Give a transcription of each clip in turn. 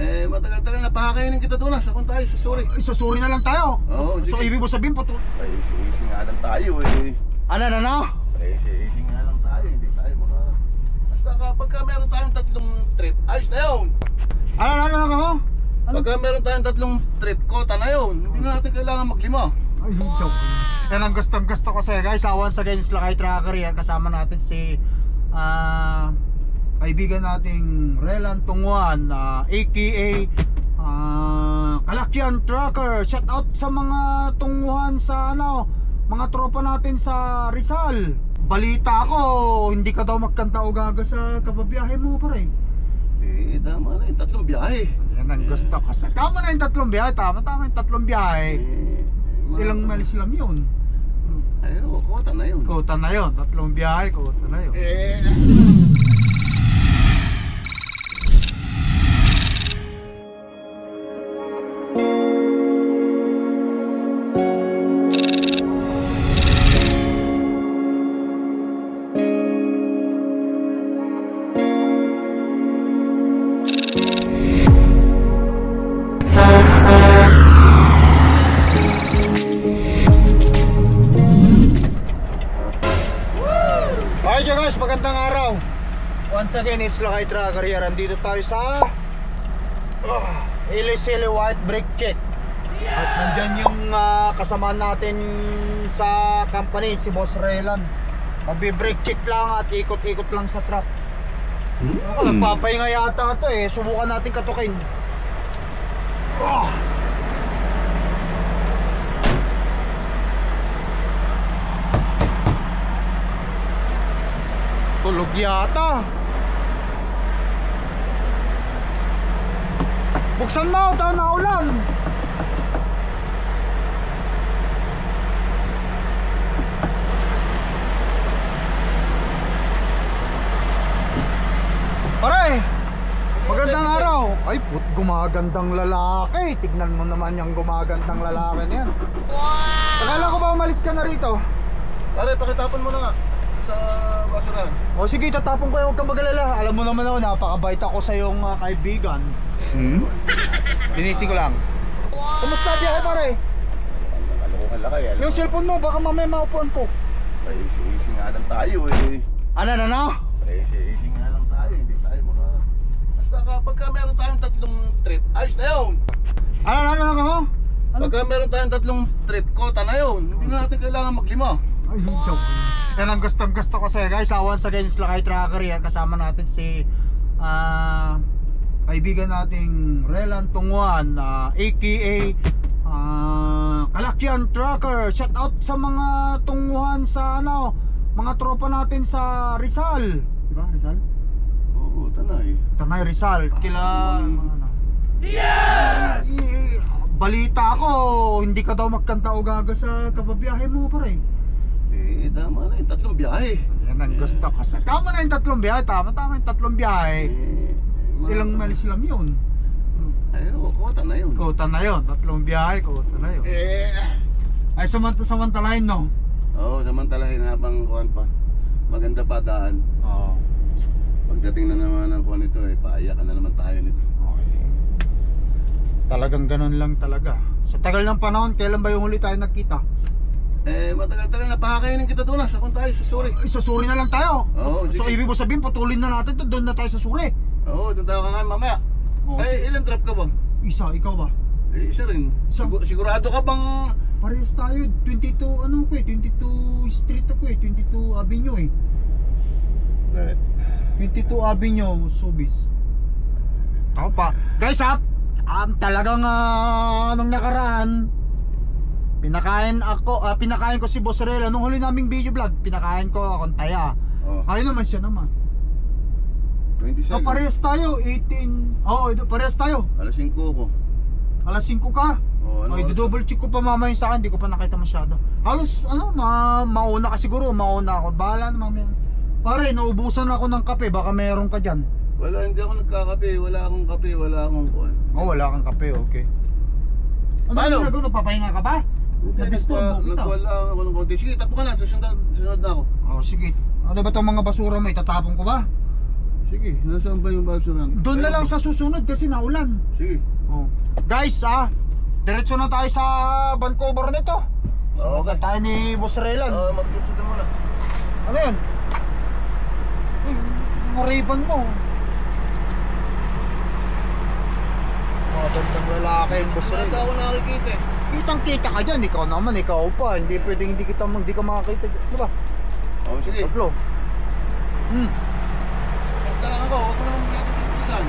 Matagal-tagal na pakakainin kita doon. Sa kung tayo, susuri. Susuri na lang tayo. Oo, so sige. ibig mo sabihin po Ay, easy nga lang tayo eh. Ano? Easy nga lang tayo. Hindi tayo mga... Basta kapag meron tayong tatlong trip, ayos na yun. Ano? Pagka meron tayong tatlong trip, kota na yun. Hindi na natin kailangan maglima. Ay, joke. Yan ang gustong gusto ko sa'yo guys. Once again, Slakay Tracker yan. Kasama natin si kaibigan nating Relan Tunguan, aka Kalakyan Tracker. Shout out sa mga tunguhan sa mga tropa natin sa Rizal. Balita ko, hindi ka daw magkanta o gaga sa kababiyahe mo pare. Tama na yung tatlong biyahe. Yan ang gusto ko. Tama na yung tatlong biyahe. Tama yung tatlong biyahe. Ilang malis lang yun. Ay, kota na yun. Kota na yun. Tatlong biyahe, kota na yun. Okay guys, magandang araw. Once again, it's Slakay Tracker here. Andito tayo sa Ilisili White Brick Check. At nandyan yung kasamaan natin sa company, si Boss Relan. Magbi-brake check lang at ikot-ikot lang sa truck. Nagpapahinga yata ito eh. Subukan natin katukin. Tulog yata. Buksan mo, taon na ulan. Pare, magandang araw. Ay put, gumagandang lalaki. Tignan mo naman yung gumagandang lalaki niyan. Wow! Akala ko ba umalis ka na rito? Pare, pakitapon mo na nga sa basurahan. O sige, tatapon ko, huwag kang mag-alala. Alam mo naman ako, napakabait ako sa iyong kaibigan. Binisi ko lang. Wow! Kumusta biyahe pare? Nakalokohan lang kayo. Yung cellphone mo, baka mamaya maupuan ko. Ay, easy nga lang tayo eh. Ano? Easy nga lang tayo. Hindi tayo mga... Basta kapag meron tayong tatlong trip, ayos na yun. Ano? Pagka meron tayong tatlong trip, kota na yun. Hindi na natin kailangan maglima. Ay, joke. Yan ang gustong gusto ko sa'yo guys. Once again, Slakay Tracker yan. Kasama natin si kaibigan nating Relan Tunguan, aka Kalakyan Tracker. Shout out sa mga tunguhan sa mga tropa natin sa Rizal. Diba Rizal? Oo, Tanay. Tanay Rizal. Yes! Balita ko, hindi ka daw magkanta o gaga sa kababiyahe mo pare. Tama na yung tatlong biyahe. Yan ang gusto ko. Tama na yung tatlong biyahe. Tama yung tatlong biyahe. Ilang malis lang yun. Ay, kota na yun. Kota na yun. Tatlong biyahe, kota na yun. Ay, samantalahin no? Oo, samantalahin habang kuhan pa. Maganda pa daan. Oo. Pagdating na naman ng kuhan ito, paayakan na naman tayo nito. Okay. Talagang ganun lang talaga. Sa tagal ng panahon, kailan ba yung huli tayo nagkita? Matagal-tagal na pakakainin kita doon. Sa kung tayo, susuri. Susuri na lang tayo. Oo, so sige. ibig mo sabihin, putulin na natin to. Doon na tayo sa suri. Oo, doon tayo kakain mamaya. Ilan trip ka ba? Isa, ikaw ba? Isa rin. Sigurado ka bang... Parehas tayo, 22 22 street ako 22 Avenue 22 Avenue, Sobis. Tao pa. Guys talagang nung nakaraan pinakain ko si Boss Rela nung huli naming video vlog. Pinakain ko akong taya. Ayun naman siya naman. 27. Parehas tayo, 18. Parehas tayo. Alas 5 ko. Alas 5 ka? Ay, double check ko pa mamaya sa akin, hindi ko pa nakita masyado. Halos mauna ka siguro, mauna ako. Bahala na mamaya. Pare, naubusan ako ng kape, baka meron ka dyan. Wala, hindi ako nagkakape, wala akong kape, wala akong kuhan. Wala kang kape, okay. Ano ginagawa? Nagpapahinga ka ba? Na-disturb mo kita. Nagwala ako ng konti. Sige, tapo ka na, susunod na ako. Sige. Ano ba itong mga basura mo, itatapon ko ba? Sige, nasaan ba yung basurahan? Doon na lang sa susunod kasi naulan. Sige. Oh. Guys, diretso na tayo sa Vancouver nito. Okay. Tayo ni Boss Relan. Mag-tutsu ka muna. Ano yan? Mga ribbon mo. Mga gandang lalaki yung Boss Wala Relan. ako nakikita eh. Kitang kita ka dyan, ikaw naman, ikaw pa. Hindi pwedeng hindi ka makakita dyan. Diba? Sige. Tatlo. Sakta lang ako, huwag mo naman natin pinipisan.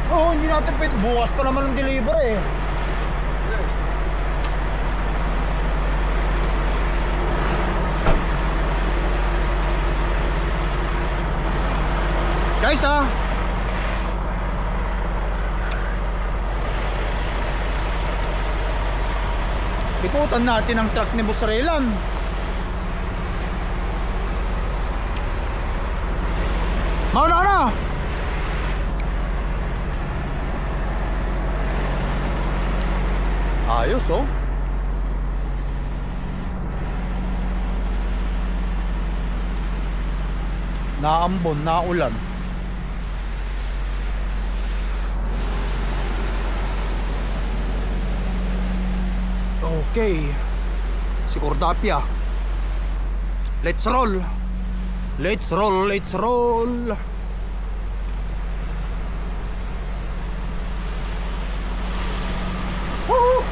Oo, hindi natin pwede. Bukas pa naman ang deliver eh. Guys ikutan natin ang truck ni Boss Relan. Mauna na! Ayos oh. Naambon, naulan. Okay. Si Cordapia. Let's roll. Let's roll, let's roll. Woo!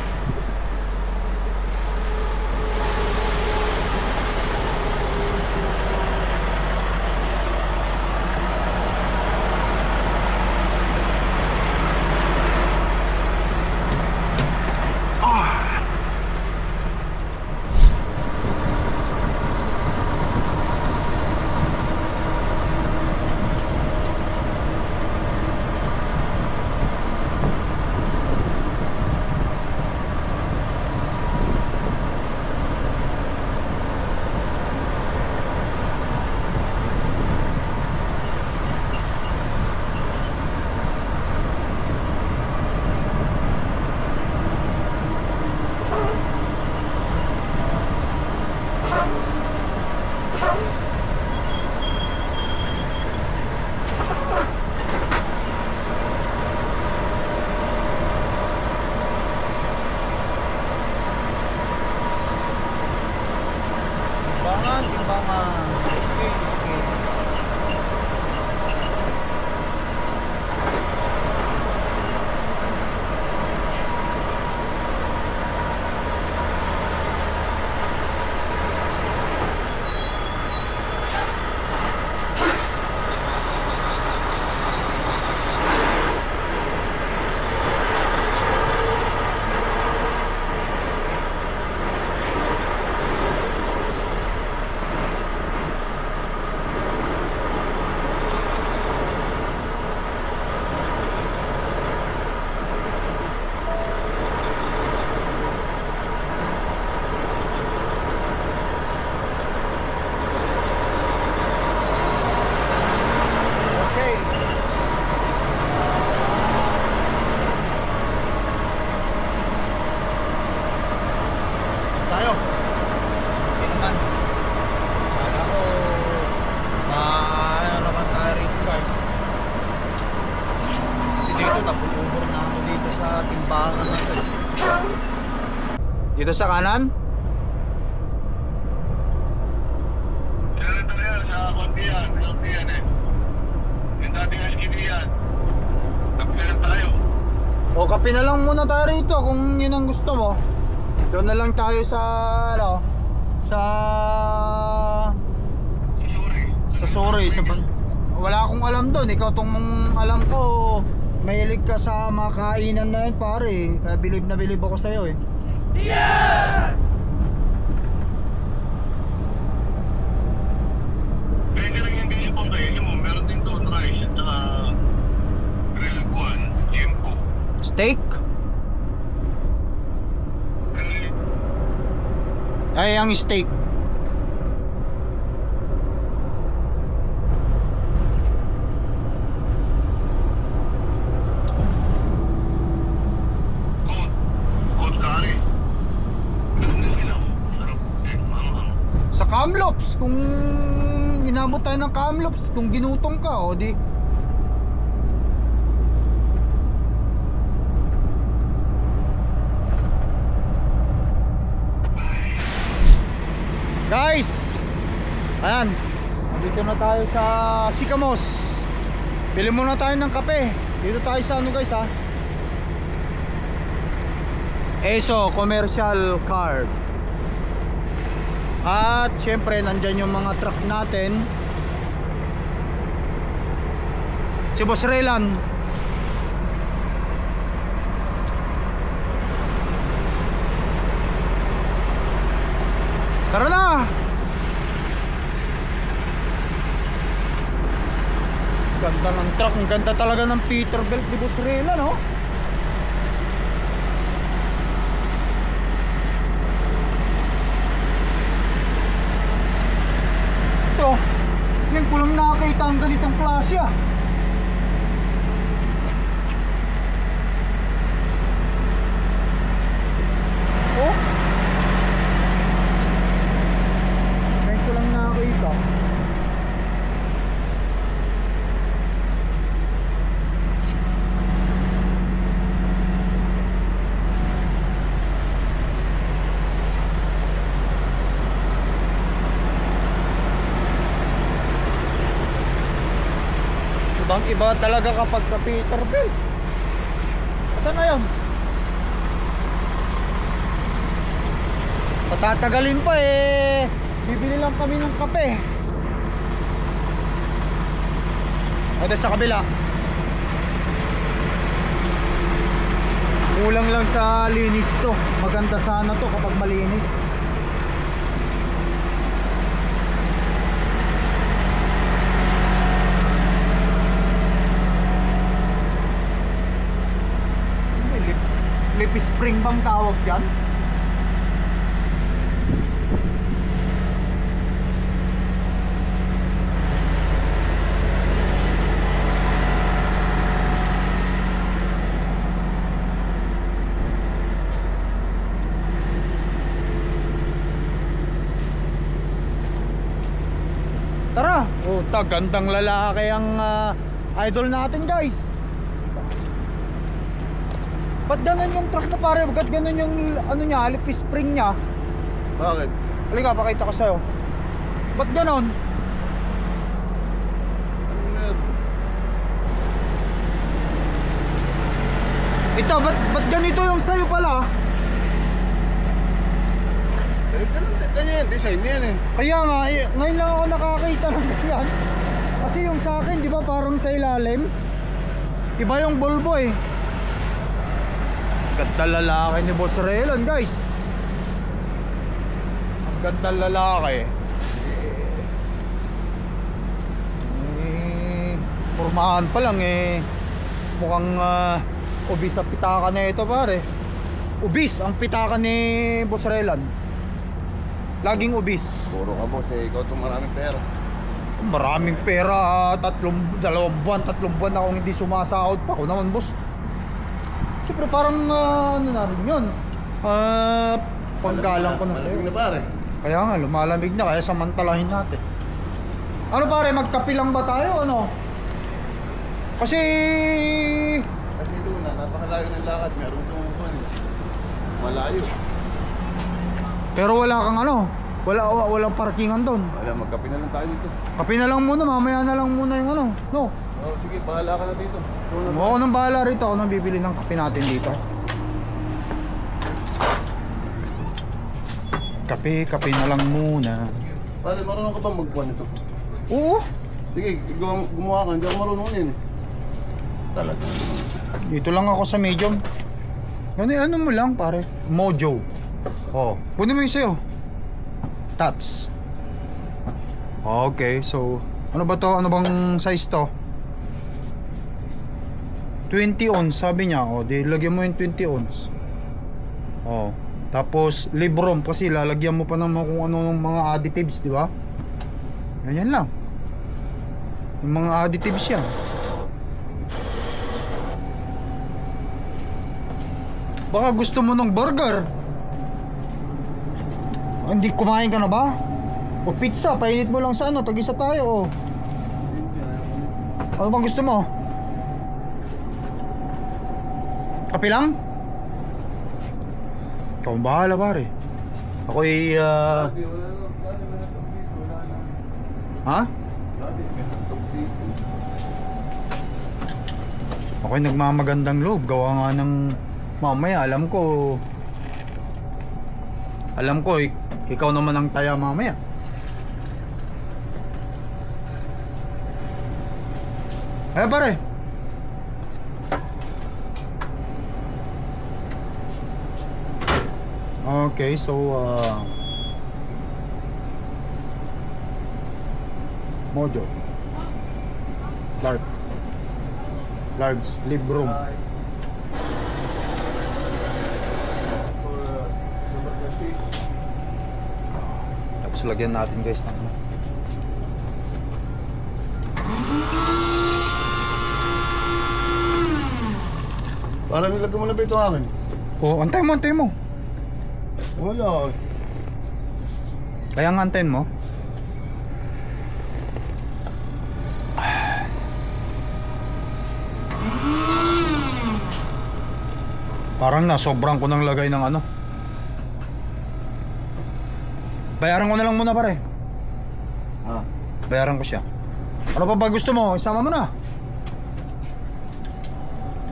Timbangan. Sige. Dito sa kanan? Yan tayo sa Kondian, Kondian eh. Yung dating SKD yan. Tapos na tayo. O kape na lang muna tayo rito kung yun ang gusto mo. Doon na lang tayo sa sorry wala akong alam doon. Ikaw tong alam ko, mahilig ka sa makainan na yun pare. Kaya bilib na bilib ako sa'yo eh. Yes! Pwede rin yung bisyo pang kainin mo. Meron din doon rice at saka grilled one, jimpo. Steak? Ay, ang steak. Sa Kamloops, kung inabot tayo ng Kamloops, kung ginutong ka, o di Guys, ayan, dito na tayo sa Sikamos. Bili muna tayo ng kape. Dito tayo sa ano guys ha, ESO commercial card. At syempre nandyan yung mga truck natin. Si Boss Relan. Tara na. Ganda ng truck. Ang ganda talaga ng Peterbilt ni Boss Relan, no? Ito, ngayon ko lang nakakita ang ganitong klase ah. Oh, ngayon ko lang nakakita. Ibang iba talaga kapag sa Peterbilt. Saan na yun? Patatagalin pa eh. Bibili lang kami ng kape. O sa kabila. Kulang lang sa linis to. Maganda sana to kapag malinis. Lip spring bang tawag dyan? Tara! Oh, gandang lalaki ang idol natin guys. Ba't ganun yung truck na pare? Ba't ganun yung ano niya, lip spring niya? Bakit? Halika, pakita ko sa'yo. Ba't ganun? Ano meron? Ito, ba't ganito yung sa'yo pala? Eh, ganyan yung design yan eh. Kaya nga, ngayon lang ako nakakita ng ganyan. Kasi yung sa akin, di ba parang sa ilalim? Iba yung Volvo eh. Ganda lalaki ni Boss Relan guys. Ang ganda lalaki. Pormahan pa lang eh. Mukhang ubis ang pitaka na ito pare. Ubis ang pitaka ni Boss Relan. Laging ubis. Puro ka boss eh, ikaw itong maraming pera. Maraming pera. 3 buwan akong hindi sumasahod pa. Ako naman boss. Siyempre parang ano na rin yun, panggalang ko na sa'yo. Malamig na pare. Kaya nga lumalamig na, kaya samantalahin natin. Ano pare, magkape lang ba tayo ano? Kasi doon na, napakalayo ng lakad. Meron itong malayo. pero wala kang ano, walang parkingan doon. Wala, magkape na lang tayo dito. Kape na lang muna, mamaya na lang muna yung ano, no? Oh, sige, bahala ka na dito. Ako nang bahala rito, ako nang bibili ng kape natin dito. Kape na lang muna. Pare, marunong ka ba magpuan ito? Oo, Sige, gumawa ka, hindi ako marunong yan eh. Talaga. dito lang ako sa medium. Ano mo lang pare, Mojo. Oh, kunin mo yung sa'yo. Tats. Okay, so ano ba to? Ano bang size to? 20 ounce sabi niya. O, di lagyan mo yung 20 ounce. Oh, tapos Librom kasi lalagyan mo pa ng kung ano ng mga additives, di ba? Ganyan lang. Yung mga additives yan. Baka gusto mo ng burger. Hindi kumain ka na ba? O pizza, painit mo lang sa ano, tag-isa tayo. Ano bang gusto mo? Kape lang? Ikaw ang bahala pare. Ako'y Ha? Ako'y nagmamagandang loob. Gawa nga ng mamaya. Alam ko ikaw naman ang taya mamaya. Pare. Okay, so Mojo large live room. Tapos lagyan natin guys ng Parang nilagay mo na ba ito akin? oh, antay mo. Wala. Kaya nga antayin mo. Parang nasobrang ko nang lagay ng ano. Bayaran ko na lang muna pare. Bayaran ko siya. Ano pa ba gusto mo? Isama mo na.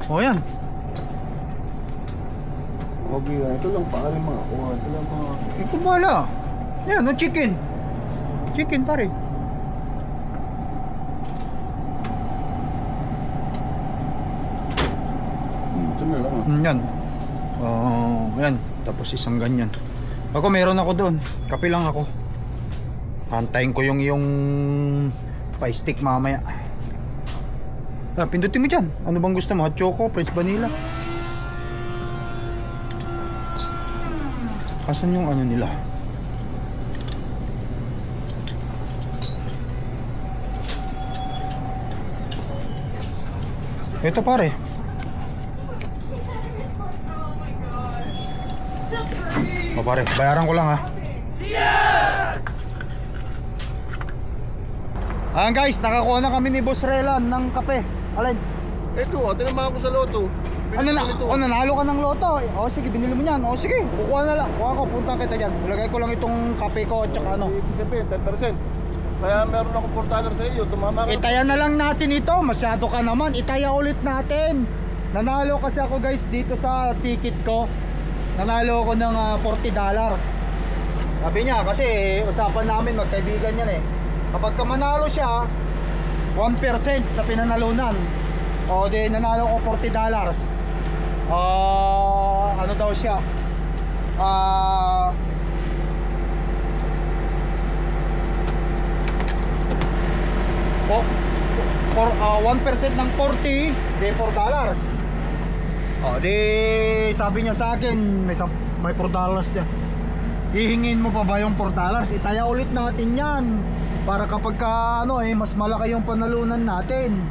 O yan. Okay, ito lang pare mga kuha. Ito lang mga... Ikaw bahala. Yan, no chicken. Chicken pare. Ito na lang Yan. Yan. Tapos isang ganyan. Ako meron ako doon. Kape lang ako. Hantayin ko yung pie stick mamaya. Pindutin mo dyan. Ano bang gusto mo? Hot choco, French vanilla. Asan yung ano nila? Ito pare. O pare, bayaran ko lang ha. Ayan guys, nakakuha na kami ni Boss Relan ng kape. Alin? Ito, tinamahan ko sa loto. Ano na? O nanalo ka ng loto. O sige, binili mo yan. O sige, kukuha na lang. Kuha ko, punta kita dyan. Ilagay ko lang itong kape ko at saka ano. Ibig sabihin, 10%. Kaya meron ako $4 sa iyo, tumama ka. Itaya na lang natin ito. Masyado ka naman. Itaya ulit natin. Nanalo kasi ako guys dito sa ticket ko. Nanalo ako ng $40. Sabi niya kasi usapan namin magkaibigan yan eh. Kapag ka manalo siya 1% sa pinanalunan, o di nanalo ko $40. Ano daw siya? 1% ng 40 di $4. Di sabi niya sa akin may $4 niya. Hihingin mo pa ba yung $4? Itaya ulit natin yan para kapag ka, mas malaki yung panalunan natin.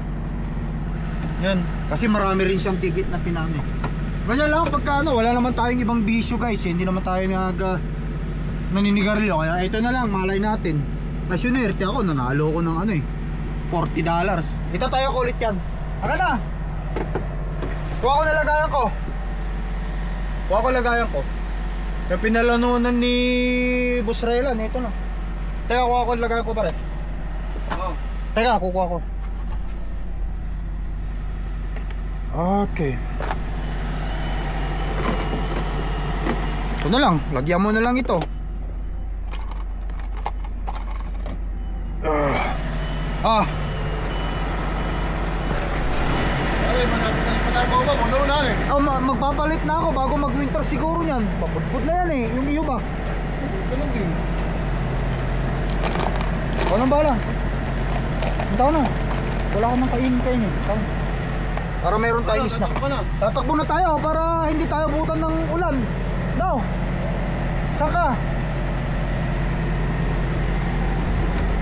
Yan, kasi marami rin siyang ticket na pinami. Ganyan lang pagka wala naman tayong ibang bisyo guys, hindi naman tayo naninigarilyo. Kaya ito na lang, malay natin. Nasyonerte ako, nanalo ko ng $40. Itatayo ko ulit yan. Aga na. Kuha ko na lagayan ko. Yung pinalanunan ni Boss Relan, ito na. Teka, kuha ko lagayan ko pare. Teka, kukuha ko. Okay. Ito na lang, lagyan mo na lang ito. Ay, managaw ba? Kung saan unahan eh? Magpapalit na ako bago mag-winter siguro niyan. Papudpud na yan eh, yung iyo ba? Ganun din. Ako nang bahala. Punta ko na. Wala ko nang kainin. Para meron tayong snack. Tatakbo na tayo para hindi tayo butan ng ulan. No. Saan ka?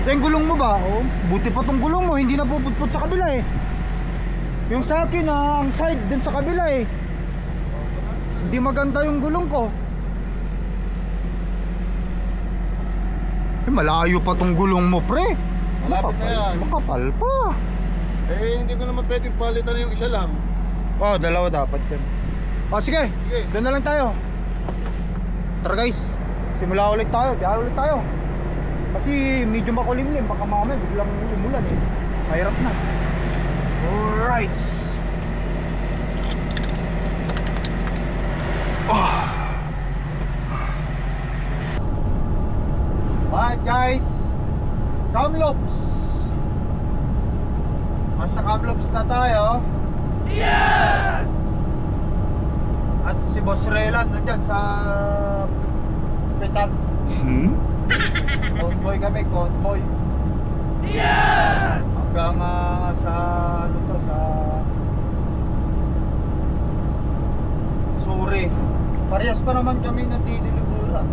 Yung gulong mo ba? Oh, buti pa tong gulong mo, hindi na puputput sa kabila eh. Yung sa akin ang side din sa kabila eh. Hindi maganda yung gulong ko. Malayo pa tong gulong mo pre. Malapit na yan. Makapal pa. Hindi ko naman pwedeng palitan yung isa lang. Dalawa dapat yan. Sige, doon na lang tayo. Tara guys, simula ulit tayo, biyahe ulit tayo. Kasi medyo makulimlim, baka mamaya biglang umulan eh. Mahirap na. Alright. Alright guys, Kamloops. Nasa Kamloops na tayo. Yes! At si Boss Relan nandyan sa Petan. Convoy kami, convoy. Yes! Hanggang sa ano to, sa Suri. Parehas pa naman kami nagdideliveran.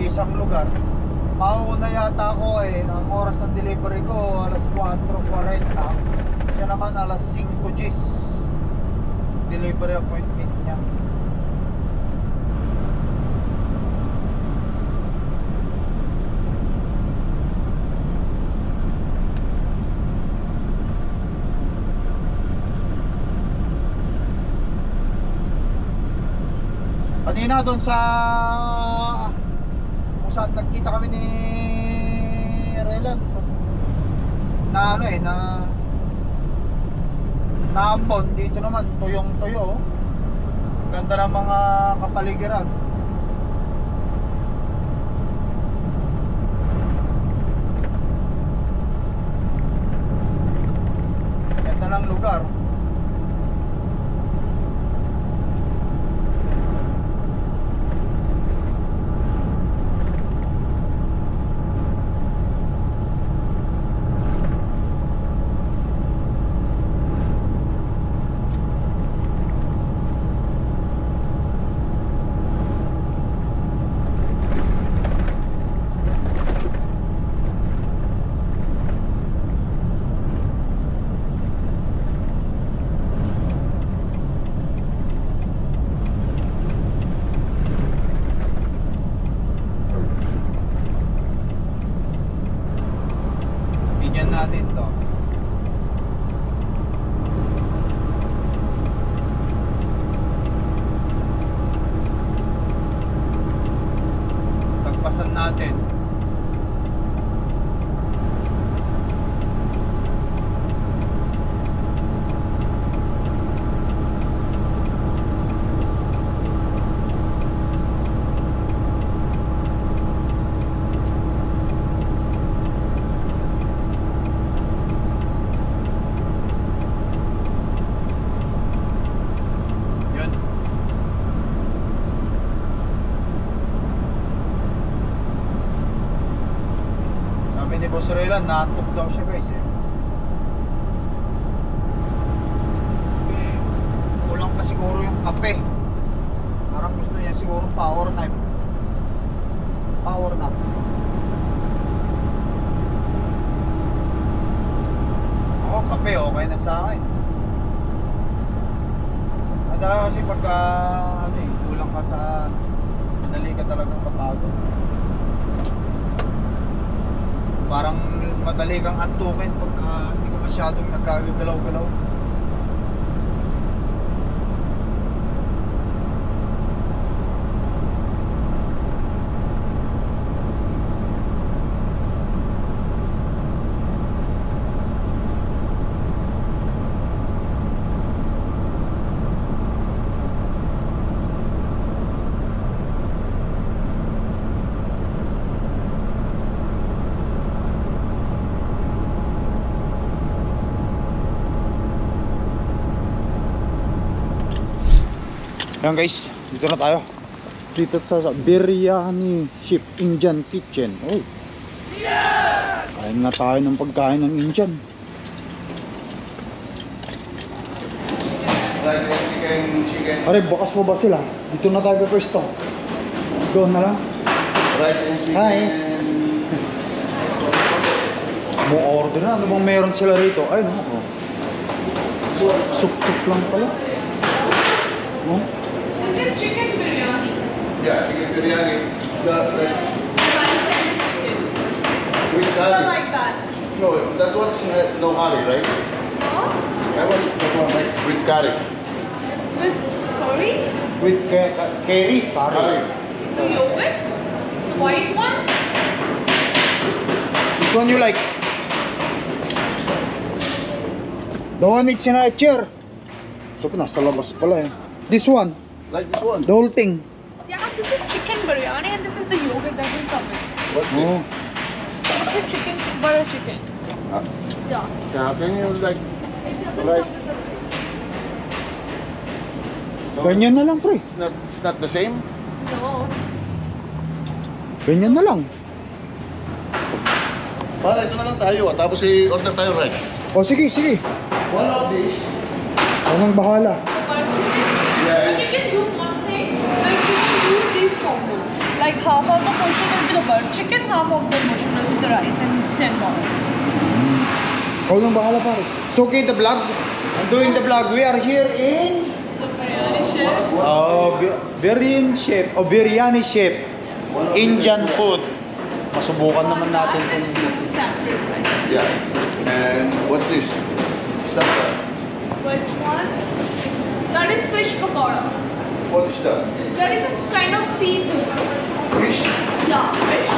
Isang lugar. Mauna yata ako eh. Ang oras ng delivery ko alas 4:40. Siya naman alas 5 Gs. Delivery appointment niya. Kanina doon sa kung saan nagkita kami ni Relan na ano eh na Ambon, dito naman tuyong tuyo. Ganda ng mga kapaligiran. Ganda ng lugar. Natin to. Pagpasan natin. Boss Relan, naantok daw siya guys eh. Kulang pa siguro yung kape. Parang gusto niya siguro power nap. Power nap. Ako kape okay na sa akin. Madala kasi pagka ano eh, kulang ka sa madali ka talagang kapagod. Parang madali kang antukin pagka hindi ka masyadong nagkagalaw-galaw. Ayan guys, dito na tayo. Dito sa Biryani Ship Indian Kitchen. Oy. Yes! Kain na tayo ng pagkain ng Indian. Chicken. Pare, bukas mo ba sila? Dito na tayo pwesto. Doon na lang. Rice and chicken. Hi. Mo order na. Ano bang meron sila rito? Ay, no. Sup-sup lang pala. No? Chicken biryani. Yeah, chicken biryani. Rice and chicken. With I curry. like that. No, that one is no curry, right? No? I want that one like with curry. With curry? With curry. Curry. The yogurt? The white one? Which one you like? The one it's in a chair. Ito pa, nasa labas pala eh. This one, Like this one. the whole thing. Yeah, this is chicken biryani and this is the yogurt that will come in. What's this? Oh. This is chicken, butter chicken. Ah, Yeah. yeah, can you like... It doesn't Rice. come with the rice. So Ganyan na lang, pre. it's not the same? No. Ganyan na lang. Para ito na lang tayo tapos i-order tayo rice. O sige, sige. One of these. Anong bahala? Butter chicken. Yes. And you can do one thing, like you can do these combos. Like half of the portion will be the butter chicken, half of the portion will be the rice and $10. Ikaw nang bahala, pare. So, okay, the vlog. I'm doing the vlog. We are here in... The biryani chef. Biryani chef. O, biryani chef. Indian food. Masubukan naman natin. And two separate rice. Yeah. And what's this? Stuff that. Which one? That is fish pakora. What is that? That is a kind of seafood. Fish? Yeah, fish.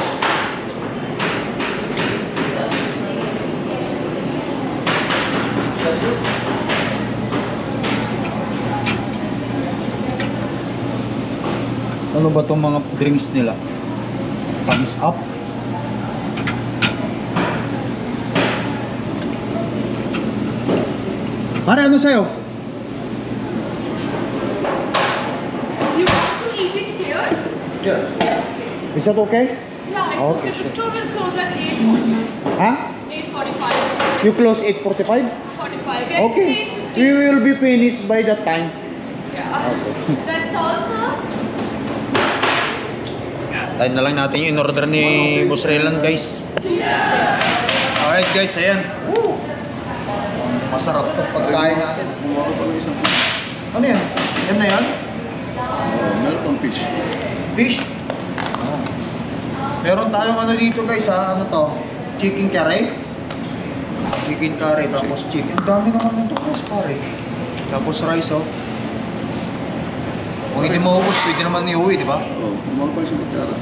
Ano ba tong mga drinks nila? Thumbs up. Pare, ano sa'yo? You want to eat it here? Yeah. Is that okay? Yeah, it's Okay, okay. The sure. store will close at 8:45. Ha? 8:45. You close 8:45? 45. Yeah, Okay. We will be finished by that time. Yeah. That's all, sir. Tayo na lang natin yung in-order ni Boss Relan, guys. Alright, guys, ayan. Woo! Masarap to pagkain natin. Kumuha ko pa ng isang fish. Ano yan? Yan na yan? Meron pang fish. Fish? Oh. Meron tayong ano dito, guys, ha? Ano to? Chicken curry. Chicken curry, tapos chicken. Ang dami naman nito, guys, pare. Tapos rice, oh. Kung hindi maubos, pwede naman iuwi, di ba? Oh, kumuha pa isang kutsara.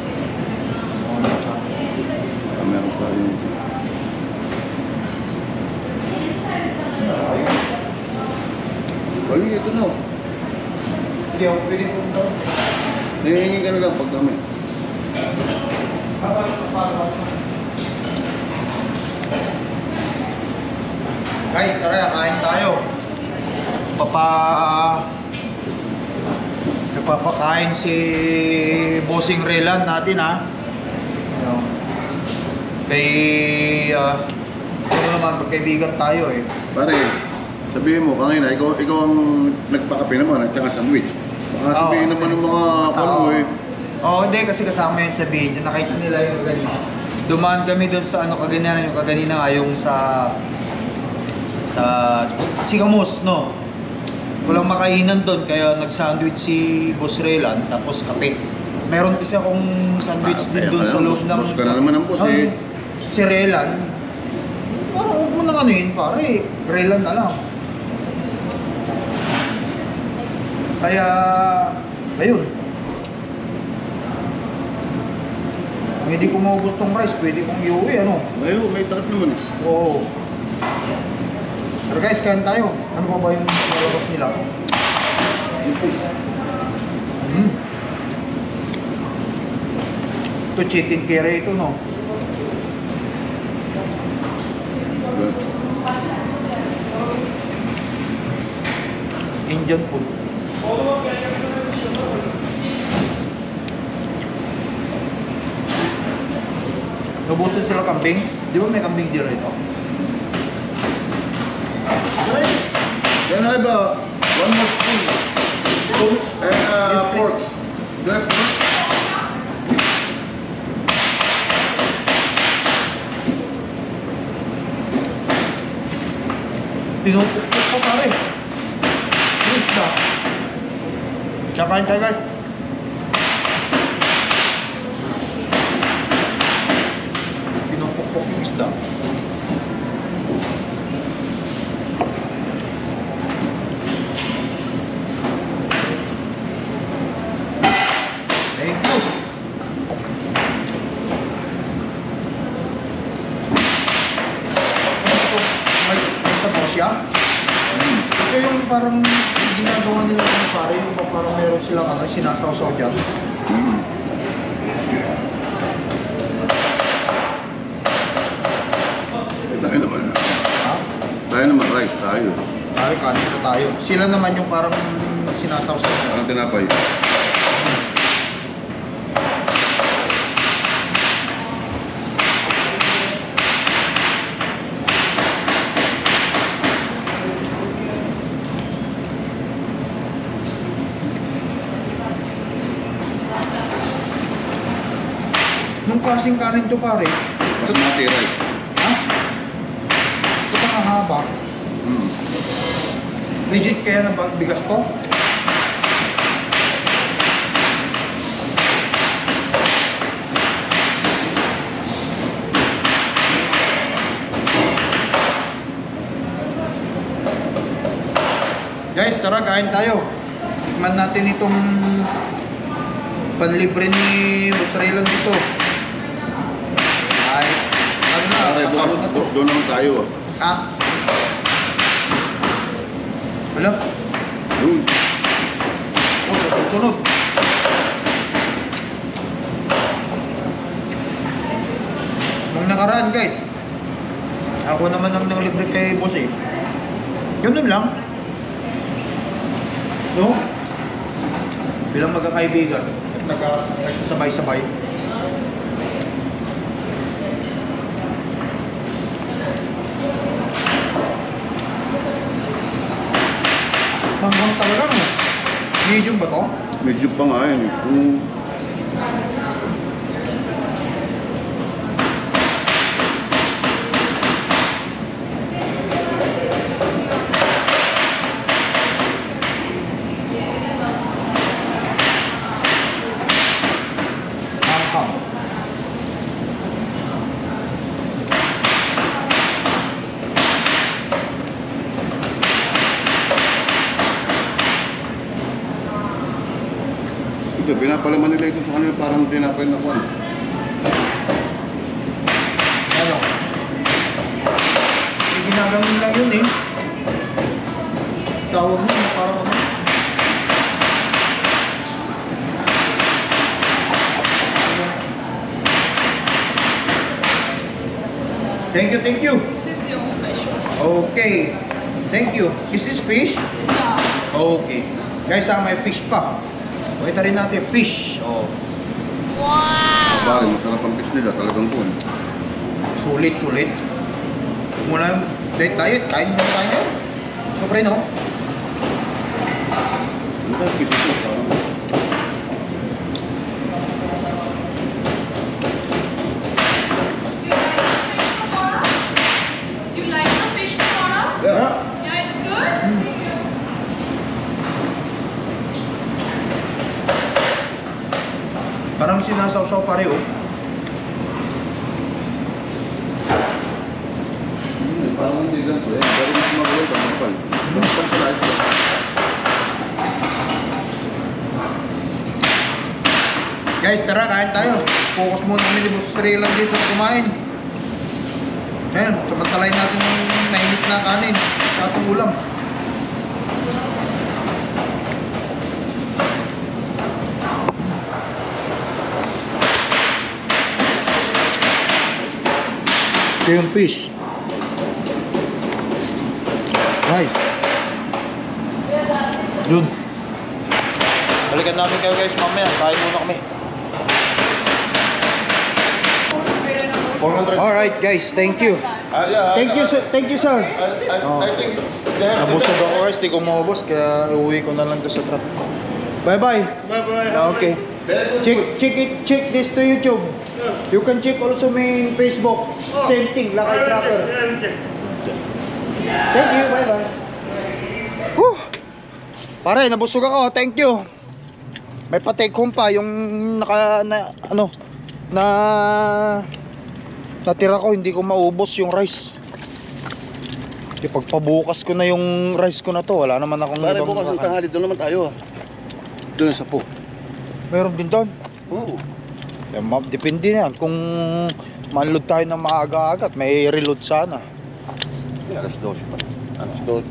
Ah, meron pa yung... Ay, ito na. Hindi ako pwede pumunta. Hihingi ka na lang pag kami. Guys, tara, kain tayo. Nagpapakain si Bossing Relan natin, ha. Kay ano naman, magkaibigan tayo eh. Pare, sabihin mo, kanina, ikaw ang nagpakape naman at saka sandwich. Baka sabihin Oo. naman ng mga palo eh. Oo, hindi kasi kasama yan sa video. Nakita nila yung kanina. Dumaan kami doon sa ano kaganina, yung kaganina nga yung sa Sigamos, no? Walang makainan doon kaya nag-sandwich si Boss Relan tapos kape. Meron kasi akong sandwich din doon sa loob ng... Boss ka na naman ang boss eh. Si Relan. Parang huwag mo nang ano yun, pare. Relan na lang. Kaya, ayun. Kung hindi ko maubos tong rice, pwede kong iuwi, ano? Ayun, may takot naman eh. Oo. Pero guys, kain tayo. Ano pa ba yung nalabas nila? Yung fish. Ito chicken curry ito, no? Indian food. Nabusan sila kambing. Di ba may kambing dito ito? Can I have one more spoon and Yes, please. pork? Do you have pork? Pinupukpuk pa pare. Yes na. Kakain tayo guys. Pinupukpuk yung isda. Thank you. parang ginagawa nila ano pare, yung ba parang meron silang ano, sinasawsaw dyan. Tayo naman. Ha? Tayo naman, rice tayo. Tayo, kanin na tayo. Sila naman yung parang sinasawsaw. Parang tinapay. Nung klaseng kanin to pare, Basmati rice. ha? Ito pang haba. Mm. Legit kaya na bigas to? Guys, tara kain tayo. Tikman natin itong panlibre ni Busrelan dito. Ay, ano na, Pare, kasalo na to. doon naman tayo. Ha? Wala? Doon. Oh, sa susunod. Nung nakaraan guys, ako naman ang nanglibre kay boss eh. Ganun lang. No? Bilang magkakaibigan at nagsasabay-sabay. Hanggang talaga no? Medium ba to? Medyo pa nga yun. Hanggang. Ito, pinapalaman nila ito sa kanila parang tinapay na kwan. Ano? Eh, ginaganon lang yun eh. Tawag mo, parang ano? Thank you, thank you. This is your fish. Okay. Thank you. Is this fish? Yeah. Okay. Guys, may fish pa. Pakita rin natin, fish. Oh. Pare, masarap ang fish nila, talagang kwan. Sulit, sulit. Muna yung diet, kain mo tayo. So, pre, no? Ano ka, fish ito? Parang You like the fish pakora? yeah. Yeah, it's good. Parang sinasawsaw pare, oh. Parang hindi ganito eh. Pero mas magulo ka, kapal. Kapal pala ito. Guys, tara, kain tayo. Focus muna kami ni Boss Relan dito sa kumain. Ayan, samantalayin natin yung mainit na kanin sa ating ulam. Ito yung fish. Nice. Yun. Balikan namin kayo guys mamaya. Kain muna kami. Alright guys, thank you. Yeah, Thank you sir. I think they have to Nabusog ako guys, di ko maubos kaya uuwi ko na lang to sa truck. Bye bye. Okay. Check this to YouTube. You can check also my Facebook. Same thing, Lakay Tracker. Thank you, bye bye. Whew. Pare, nabusog ako. Thank you. May pa-take home pa yung natira ko, hindi ko maubos yung rice. Pagpabukas ko na yung rice ko na to, wala naman akong Pare, ibang bukas ang tanghali, doon naman tayo. Doon sa po. Meron din doon. Oo. Depende na yan. Kung manload tayo ng maaga-aga at may reload sana. Alas 12 pa. Alas 12.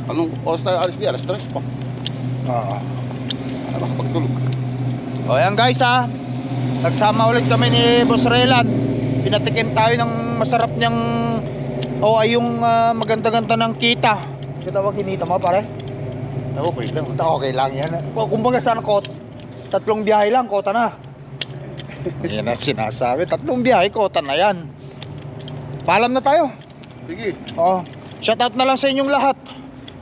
Anong oras tayo alis di? Alas 3 pa. Oo. Nakapagtulog. O yan guys ha, nagsama ulit kami ni Boss Relan. Pinatikim tayo ng masarap niyang ay yung maganda-ganda ng kita. Kita ba kinita mo pare? Okay lang. Okay lang yan. Kumbaga sana tatlong biyahe lang, kota na. Yan ang sinasabi, tatlong biyahe, kota na yan. Paalam na tayo. Sige. Oo. Shoutout na lang sa inyong lahat.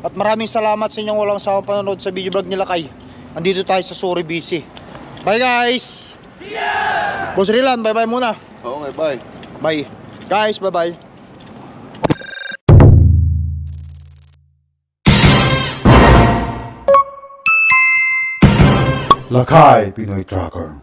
At maraming salamat sa inyong walang sawang panonood sa video vlog nila Kay. Andito tayo sa Suri BC. Bye guys! Boss Rilan, bye bye muna. Okay, bye. Bye. Guys, bye bye. Lakay Pinoy Tracker.